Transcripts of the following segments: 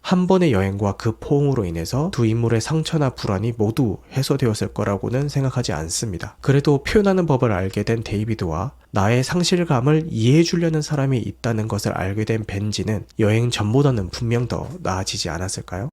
한 번의 여행과 그 포옹으로 인해서 두 인물의 상처나 불안이 모두 해소되었을 거라고는 생각하지 않습니다. 그래도 표현하는 법을 알게 된 데이비드와 나의 상실감을 이해해 주려는 사람이 있다는 것을 알게 된 벤지는 여행 전보다는 분명 더 나아지지 않았을까요?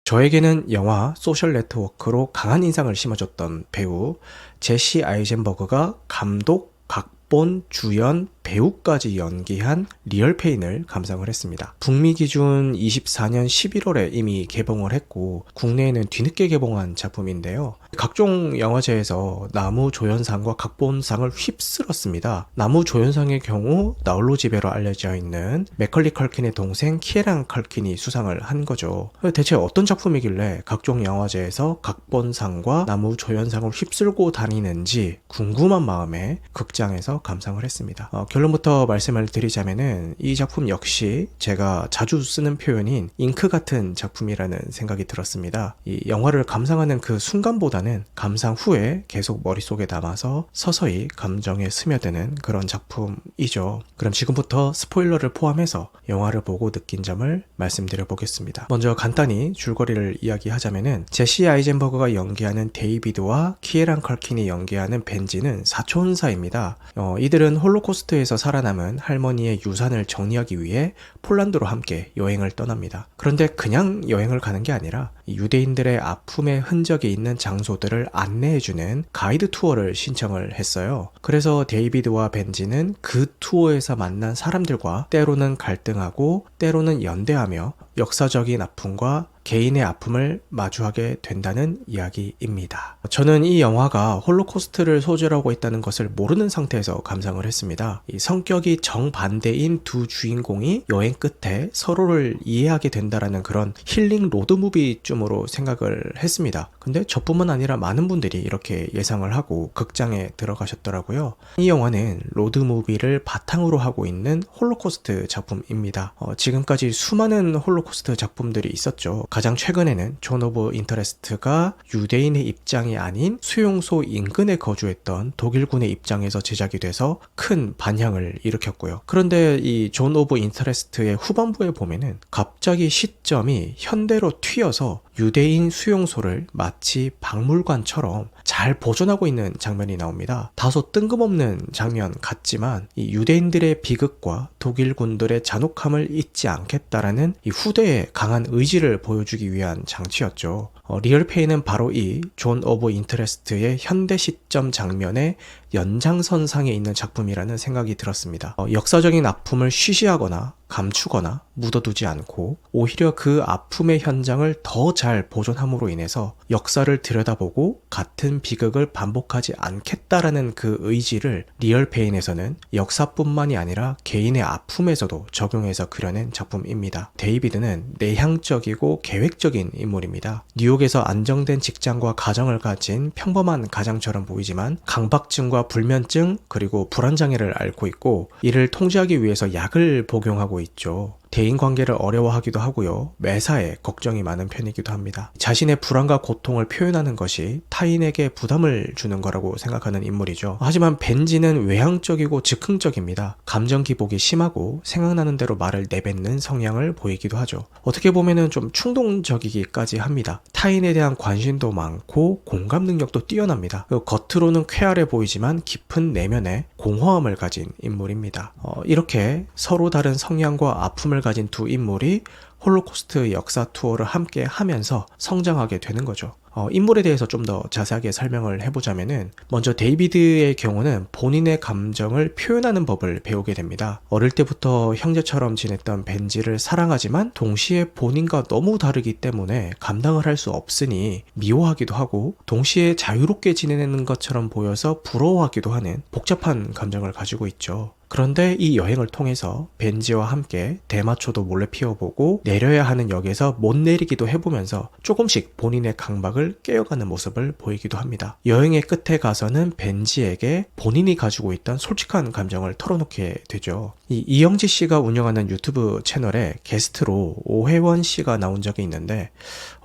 저에게는 영화 소셜 네트워크로 강한 인상을 심어줬던 배우 제시 아이젠버그가 감독, 각본, 주연, 배우까지 연기한 리얼페인을 감상을 했습니다. 북미 기준 24년 11월에 이미 개봉을 했고 국내에는 뒤늦게 개봉한 작품인데요. 각종 영화제에서 나무조연상과 각본상을 휩쓸었습니다. 나무조연상의 경우 나홀로 지배로 알려져 있는 맥컬리 컬킨의 동생 키에란 컬킨이 수상을 한 거죠. 대체 어떤 작품이길래 각종 영화제에서 각본상과 나무조연상을 휩쓸고 다니는지 궁금한 마음에 극장에서 감상을 했습니다. 결론부터 말씀을 드리자면은 이 작품 역시 제가 자주 쓰는 표현인 잉크 같은 작품이라는 생각이 들었습니다. 이 영화를 감상하는 그 순간보다는 감상 후에 계속 머릿속에 남아서 서서히 감정에 스며드는 그런 작품이죠. 그럼 지금부터 스포일러를 포함해서 영화를 보고 느낀 점을 말씀드려 보겠습니다. 먼저 간단히 줄거리를 이야기하자면은 제시 아이젠버그가 연기하는 데이비드와 키에란 컬킨이 연기하는 벤지는 사촌사입니다. 이들은 홀로코스트에서 살아남은 할머니의 유산을 정리하기 위해 폴란드로 함께 여행을 떠납니다. 그런데 그냥 여행을 가는 게 아니라 유대인들의 아픔의 흔적이 있는 장소들을 안내해주는 가이드 투어를 신청을 했어요. 그래서 데이비드와 벤지는 그 투어에서 만난 사람들과 때로는 갈등하고 때로는 연대하며 역사적인 아픔과 개인의 아픔을 마주하게 된다는 이야기입니다. 저는 이 영화가 홀로코스트를 소재로 하고 있다는 것을 모르는 상태에서 감상을 했습니다. 이 성격이 정반대인 두 주인공이 여행 끝에 서로를 이해하게 된다라는 그런 힐링 로드무비쯤으로 생각을 했습니다. 근데 저뿐만 아니라 많은 분들이 이렇게 예상을 하고 극장에 들어가셨더라고요. 이 영화는 로드무비를 바탕으로 하고 있는 홀로코스트 작품입니다. 지금까지 수많은 홀로코스트 작품들이 있었죠. 가장 최근에는 존 오브 인터레스트가 유대인의 입장이 아닌 수용소 인근에 거주했던 독일군의 입장에서 제작이 돼서 큰 반향을 일으켰고요. 그런데 이 존 오브 인터레스트의 후반부에 보면은 갑자기 시점이 현대로 튀어서 유대인 수용소를 마치 박물관처럼 잘 보존하고 있는 장면이 나옵니다. 다소 뜬금없는 장면 같지만 이 유대인들의 비극과 독일군들의 잔혹함을 잊지 않겠다라는 이 후대의 강한 의지를 보여주기 위한 장치였죠. 리얼페이는 바로 이 존 오브 인터레스트의 현대 시점 장면의 연장선상에 있는 작품이라는 생각이 들었습니다. 역사적인 아픔을 쉬쉬하거나 감추거나 묻어두지 않고 오히려 그 아픔의 현장을 더 잘 보존함으로 인해서 역사를 들여다보고 같은 비극을 반복하지 않겠다라는 그 의지를 리얼페인에서는 역사뿐만이 아니라 개인의 아픔에서도 적용해서 그려낸 작품입니다. 데이비드는 내향적이고 계획적인 인물입니다. 뉴욕에서 안정된 직장과 가정을 가진 평범한 가장처럼 보이지만 강박증과 불면증 그리고 불안장애를 앓고 있고 이를 통제하기 위해서 약을 복용하고 있죠. 대인관계를 어려워하기도 하고요. 매사에 걱정이 많은 편이기도 합니다. 자신의 불안과 고통을 표현하는 것이 타인에게 부담을 주는 거라고 생각하는 인물이죠. 하지만 벤지는 외향적이고 즉흥적입니다. 감정 기복이 심하고 생각나는 대로 말을 내뱉는 성향을 보이기도 하죠. 어떻게 보면은 좀 충동적이기까지 합니다. 타인에 대한 관심도 많고 공감 능력도 뛰어납니다. 겉으로는 쾌활해 보이지만 깊은 내면에 공허함을 가진 인물입니다. 이렇게 서로 다른 성향과 아픔을 가진 두 인물이 홀로코스트 역사 투어를 함께 하면서 성장하게 되는 거죠. 인물에 대해서 좀 더 자세하게 설명을 해보자면은 먼저 데이비드의 경우는 본인의 감정을 표현하는 법을 배우게 됩니다. 어릴 때부터 형제처럼 지냈던 벤지를 사랑하지만 동시에 본인과 너무 다르기 때문에 감당을 할 수 없으니 미워하기도 하고 동시에 자유롭게 지내는 것처럼 보여서 부러워하기도 하는 복잡한 감정을 가지고 있죠. 그런데 이 여행을 통해서 벤지와 함께 대마초도 몰래 피워보고 내려야 하는 역에서 못 내리기도 해보면서 조금씩 본인의 강박을 깨어가는 모습을 보이기도 합니다. 여행의 끝에 가서는 벤지에게 본인이 가지고 있던 솔직한 감정을 털어놓게 되죠. 이영지 씨가 운영하는 유튜브 채널에 게스트로 오혜원 씨가 나온 적이 있는데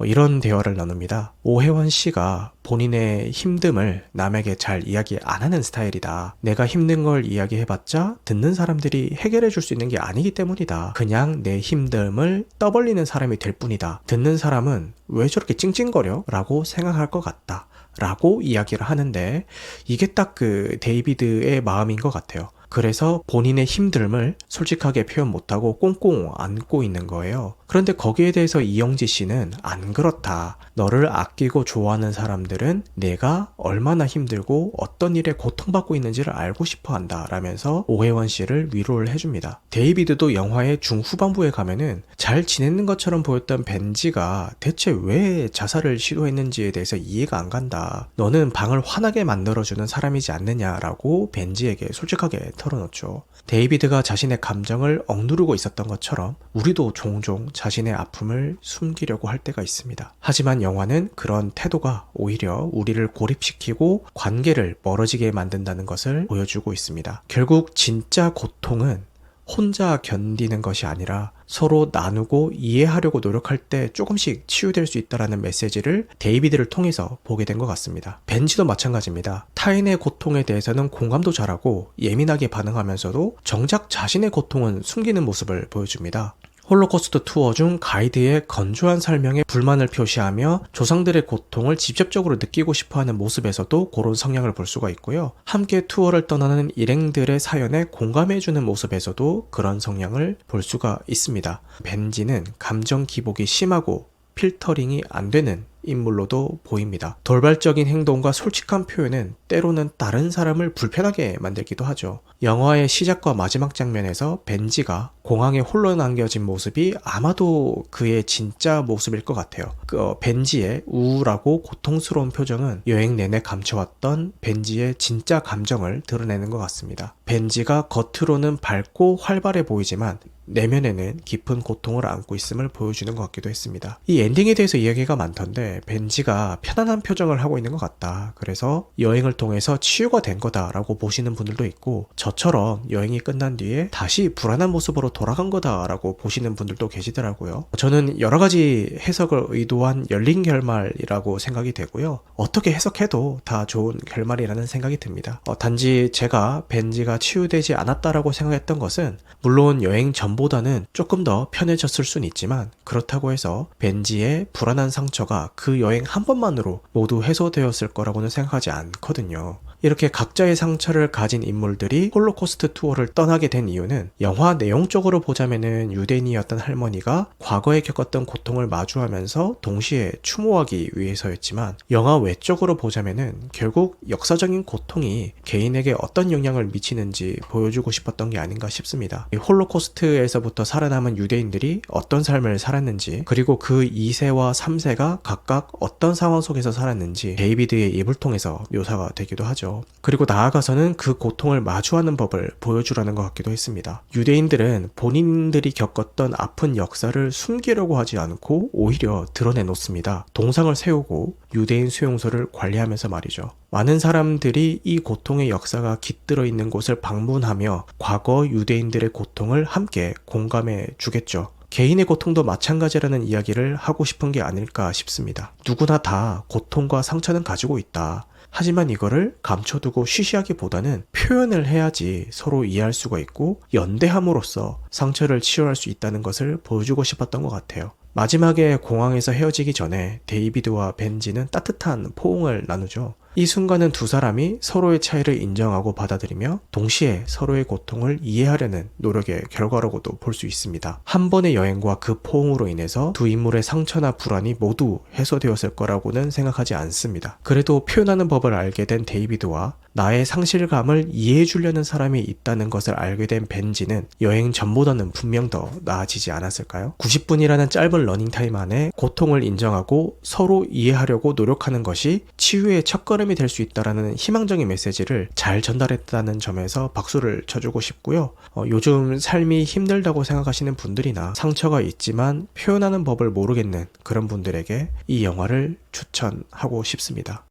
이런 대화를 나눕니다. 오혜원 씨가 본인의 힘듦을 남에게 잘 이야기 안 하는 스타일이다. 내가 힘든 걸 이야기해봤자 듣는 사람들이 해결해 줄 수 있는 게 아니기 때문이다. 그냥 내 힘듦을 떠벌리는 사람이 될 뿐이다. 듣는 사람은 왜 저렇게 찡찡거려? 라고 생각할 것 같다. 라고 이야기를 하는데 이게 딱 그 데이비드의 마음인 것 같아요. 그래서 본인의 힘듦을 솔직하게 표현 못하고 꽁꽁 안고 있는 거예요. 그런데 거기에 대해서 이영지 씨는 안 그렇다. 너를 아끼고 좋아하는 사람들은 내가 얼마나 힘들고 어떤 일에 고통받고 있는지를 알고 싶어 한다 라면서 오해원 씨를 위로를 해줍니다. 데이비드도 영화의 중후반부에 가면은 잘 지내는 것처럼 보였던 벤지가 대체 왜 자살을 시도했는지에 대해서 이해가 안 간다. 너는 방을 환하게 만들어주는 사람이지 않느냐라고 벤지에게 솔직하게 털어놓죠. 데이비드가 자신의 감정을 억누르고 있었던 것처럼 우리도 종종 자신의 아픔을 숨기려고 할 때가 있습니다. 하지만 영화는 그런 태도가 오히려 우리를 고립시키고 관계를 멀어지게 만든다는 것을 보여주고 있습니다. 결국 진짜 고통은 혼자 견디는 것이 아니라 서로 나누고 이해하려고 노력할 때 조금씩 치유될 수 있다는 메시지를 데이비드를 통해서 보게 된 것 같습니다. 벤지도 마찬가지입니다. 타인의 고통에 대해서는 공감도 잘하고 예민하게 반응하면서도 정작 자신의 고통은 숨기는 모습을 보여줍니다. 홀로코스트 투어 중 가이드의 건조한 설명에 불만을 표시하며 조상들의 고통을 직접적으로 느끼고 싶어하는 모습에서도 그런 성향을 볼 수가 있고요. 함께 투어를 떠나는 일행들의 사연에 공감해주는 모습에서도 그런 성향을 볼 수가 있습니다. 벤지는 감정 기복이 심하고 필터링이 안 되는 인물로도 보입니다. 돌발적인 행동과 솔직한 표현은 때로는 다른 사람을 불편하게 만들기도 하죠. 영화의 시작과 마지막 장면에서 벤지가 공항에 홀로 남겨진 모습이 아마도 그의 진짜 모습일 것 같아요. 벤지의 우울하고 고통스러운 표정은 여행 내내 감춰왔던 벤지의 진짜 감정을 드러내는 것 같습니다. 벤지가 겉으로는 밝고 활발해 보이지만 내면에는 깊은 고통을 안고 있음을 보여주는 것 같기도 했습니다. 이 엔딩에 대해서 이야기가 많던데 벤지가 편안한 표정을 하고 있는 것 같다. 그래서 여행을 통해서 치유가 된 거다라고 보시는 분들도 있고 저처럼 여행이 끝난 뒤에 다시 불안한 모습으로 돌아간 거다라고 보시는 분들도 계시더라고요. 저는 여러 가지 해석을 의도한 열린 결말이라고 생각이 되고요. 어떻게 해석해도 다 좋은 결말이라는 생각이 듭니다. 단지 제가 벤지가 치유되지 않았다라고 생각했던 것은 물론 여행 전보다는 조금 더 편해졌을 수는 있지만 그렇다고 해서 벤지의 불안한 상처가 그 여행 한 번만으로 모두 해소되었을 거라고는 생각하지 않거든요. 이렇게 각자의 상처를 가진 인물들이 홀로코스트 투어를 떠나게 된 이유는 영화 내용적으로 보자면은 유대인이었던 할머니가 과거에 겪었던 고통을 마주하면서 동시에 추모하기 위해서였지만 영화 외적으로 보자면은 결국 역사적인 고통이 개인에게 어떤 영향을 미치는지 보여주고 싶었던 게 아닌가 싶습니다. 홀로코스트에서부터 살아남은 유대인들이 어떤 삶을 살았는지 그리고 그 2세와 3세가 각각 어떤 상황 속에서 살았는지 데이비드의 입을 통해서 묘사가 되기도 하죠. 그리고 나아가서는 그 고통을 마주하는 법을 보여주라는 것 같기도 했습니다. 유대인들은 본인들이 겪었던 아픈 역사를 숨기려고 하지 않고 오히려 드러내놓습니다. 동상을 세우고 유대인 수용소를 관리하면서 말이죠. 많은 사람들이 이 고통의 역사가 깃들어 있는 곳을 방문하며 과거 유대인들의 고통을 함께 공감해 주겠죠. 개인의 고통도 마찬가지라는 이야기를 하고 싶은 게 아닐까 싶습니다. 누구나 다 고통과 상처는 가지고 있다. 하지만 이거를 감춰두고 쉬쉬하기보다는 표현을 해야지 서로 이해할 수가 있고 연대함으로써 상처를 치유할 수 있다는 것을 보여주고 싶었던 것 같아요. 마지막에 공항에서 헤어지기 전에 데이비드와 벤지는 따뜻한 포옹을 나누죠. 이 순간은 두 사람이 서로의 차이를 인정하고 받아들이며 동시에 서로의 고통을 이해하려는 노력의 결과라고도 볼 수 있습니다. 한 번의 여행과 그 포옹으로 인해서 두 인물의 상처나 불안이 모두 해소되었을 거라고는 생각하지 않습니다. 그래도 표현하는 법을 알게 된 데이비드와 나의 상실감을 이해해 주려는 사람이 있다는 것을 알게 된 벤지는 여행 전보다는 분명 더 나아지지 않았을까요? 90분이라는 짧은 러닝타임 안에 고통을 인정하고 서로 이해하려고 노력하는 것이 치유의 첫걸음이 될 수 있다는 희망적인 메시지를 잘 전달했다는 점에서 박수를 쳐주고 싶고요. 요즘 삶이 힘들다고 생각하시는 분들이나 상처가 있지만 표현하는 법을 모르겠는 그런 분들에게 이 영화를 추천하고 싶습니다.